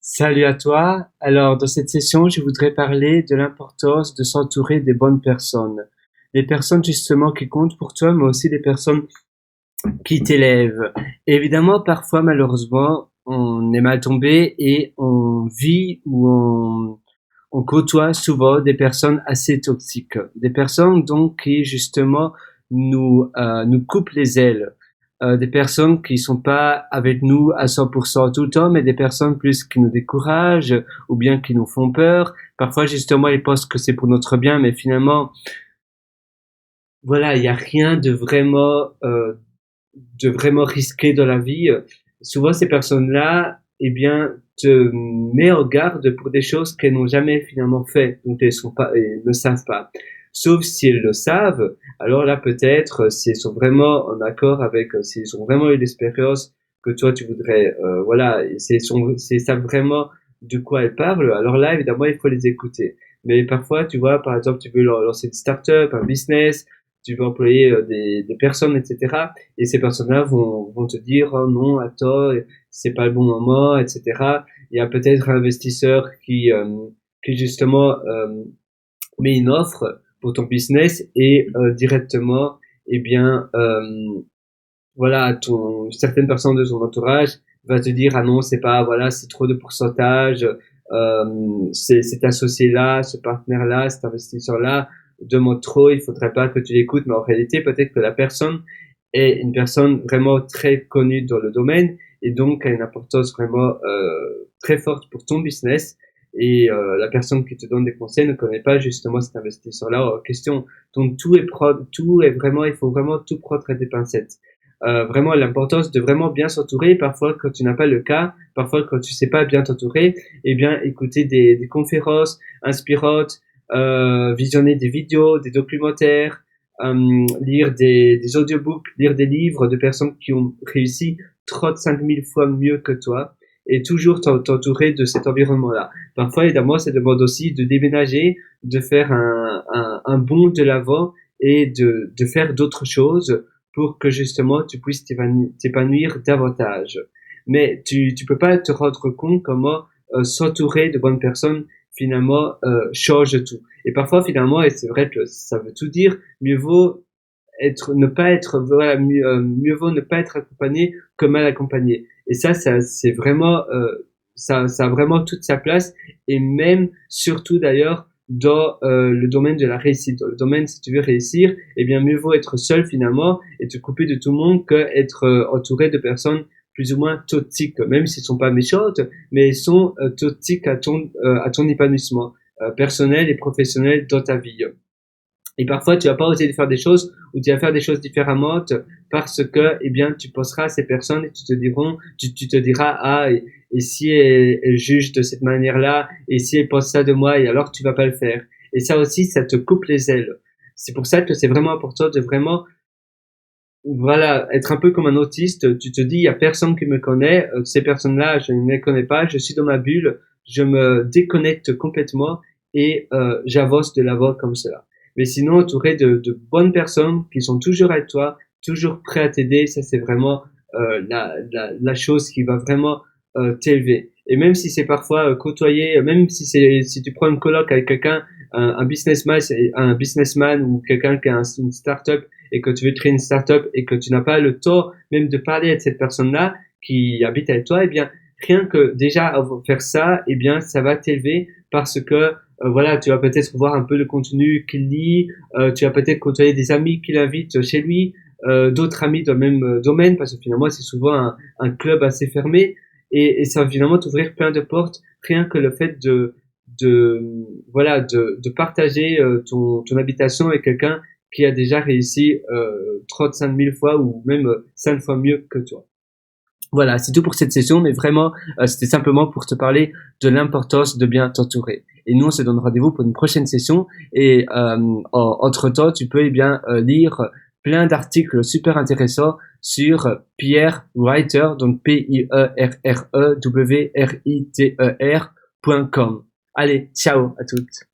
Salut à toi. Alors, dans cette session, je voudrais parler de l'importance de s'entourer des bonnes personnes. Les personnes justement qui comptent pour toi, mais aussi les personnes qui t'élèvent. Évidemment, parfois, malheureusement, on est mal tombé et on vit ou on côtoie souvent des personnes assez toxiques. Des personnes donc qui justement nous coupent les ailes. Des personnes qui sont pas avec nous à 100% tout le temps, mais des personnes plus qui nous découragent ou bien qui nous font peur. Parfois, justement, ils pensent que c'est pour notre bien, mais finalement, voilà, il y a rien de vraiment risqué dans la vie. Souvent, ces personnes-là, eh bien, te met en garde pour des choses qu'elles n'ont jamais finalement fait, donc elles ne savent pas. Sauf si elles le savent, alors là, peut-être, si elles sont vraiment en accord avec, s'ils ont vraiment eu l'expérience que toi, tu voudrais, voilà, et si elles savent vraiment de quoi elles parlent, alors là, évidemment, il faut les écouter. Mais parfois, tu vois, par exemple, tu veux lancer une start-up, un business, tu veux employer des personnes, etc. Et ces personnes-là vont te dire, oh non, attends, c'est pas le bon moment, etc. Il y a peut-être un investisseur qui justement met une offre pour ton business et directement, eh bien, voilà, certaines personnes de son entourage va te dire, ah non, c'est pas, voilà, c'est trop de pourcentage, cet associé-là, ce partenaire-là, cet investisseur-là demande trop, il faudrait pas que tu l'écoutes, mais en réalité, peut-être que la personne est une personne vraiment très connue dans le domaine et donc a une importance vraiment très forte pour ton business. Et la personne qui te donne des conseils ne connaît pas justement cet investisseur-là en question. Donc tout est vraiment, il faut vraiment tout prendre à des pincettes. Vraiment l'importance de vraiment bien s'entourer. Parfois, quand tu n'as pas le cas, parfois quand tu sais pas bien t'entourer, eh bien, écouter des conférences inspirantes, visionner des vidéos, des documentaires, lire des audiobooks, lire des livres de personnes qui ont réussi 35 000 fois mieux que toi et toujours t'entourer de cet environnement-là. Parfois, évidemment, ça demande aussi de déménager, de faire un bond de l'avant et de faire d'autres choses pour que justement tu puisses t'épanouir davantage. Mais tu peux pas te rendre compte comment s'entourer de bonnes personnes finalement change tout. Et parfois finalement, et c'est vrai que ça veut tout dire, ne pas être voilà mieux vaut ne pas être accompagné que mal accompagné. Et ça c'est vraiment ça a vraiment toute sa place et même surtout d'ailleurs dans le domaine de la réussite. Dans le domaine, si tu veux réussir, eh bien, mieux vaut être seul finalement et te couper de tout le monde que être entouré de personnes plus ou moins toxiques, même s'ils sont pas méchantes, mais elles sont toxiques à ton épanouissement personnel et professionnel dans ta vie. Et parfois, tu vas pas oser de faire des choses ou tu vas faire des choses différemment parce que, eh bien, tu penseras à ces personnes et tu te diras, ah, et si elle juge de cette manière-là, et si elle pense ça de moi, et alors tu vas pas le faire. Et ça aussi, ça te coupe les ailes. C'est pour ça que c'est vraiment important de vraiment, voilà, être un peu comme un autiste. Tu te dis, il y a personne qui me connaît, ces personnes-là, je ne les connais pas, je suis dans ma bulle, je me déconnecte complètement et j'avance de l'avant comme cela. Mais sinon, entouré de bonnes personnes qui sont toujours avec toi, toujours prêts à t'aider, ça c'est vraiment la chose qui va vraiment t'élever. Et même si c'est parfois côtoyer, même si tu prends une coloc avec quelqu'un, un businessman ou quelqu'un qui a une start-up et que tu veux créer une start-up et que tu n'as pas le temps même de parler à cette personne-là qui habite avec toi, eh bien, rien que déjà faire ça, eh bien, ça va t'élever parce que voilà, tu vas peut-être voir un peu le contenu qu'il lit, tu vas peut-être côtoyer des amis qu'il invite chez lui, d'autres amis dans le même domaine, parce que finalement c'est souvent un club assez fermé, et ça va finalement t'ouvrir plein de portes, rien que le fait de partager ton habitation avec quelqu'un qui a déjà réussi 35 000 fois ou même 5 fois mieux que toi. Voilà, c'est tout pour cette session, mais vraiment, c'était simplement pour te parler de l'importance de bien t'entourer. Et nous, on se donne rendez-vous pour une prochaine session. Et entre-temps, tu peux eh bien lire plein d'articles super intéressants sur Pierre Writer, donc PIERREWRITER.com. Allez, ciao à toutes.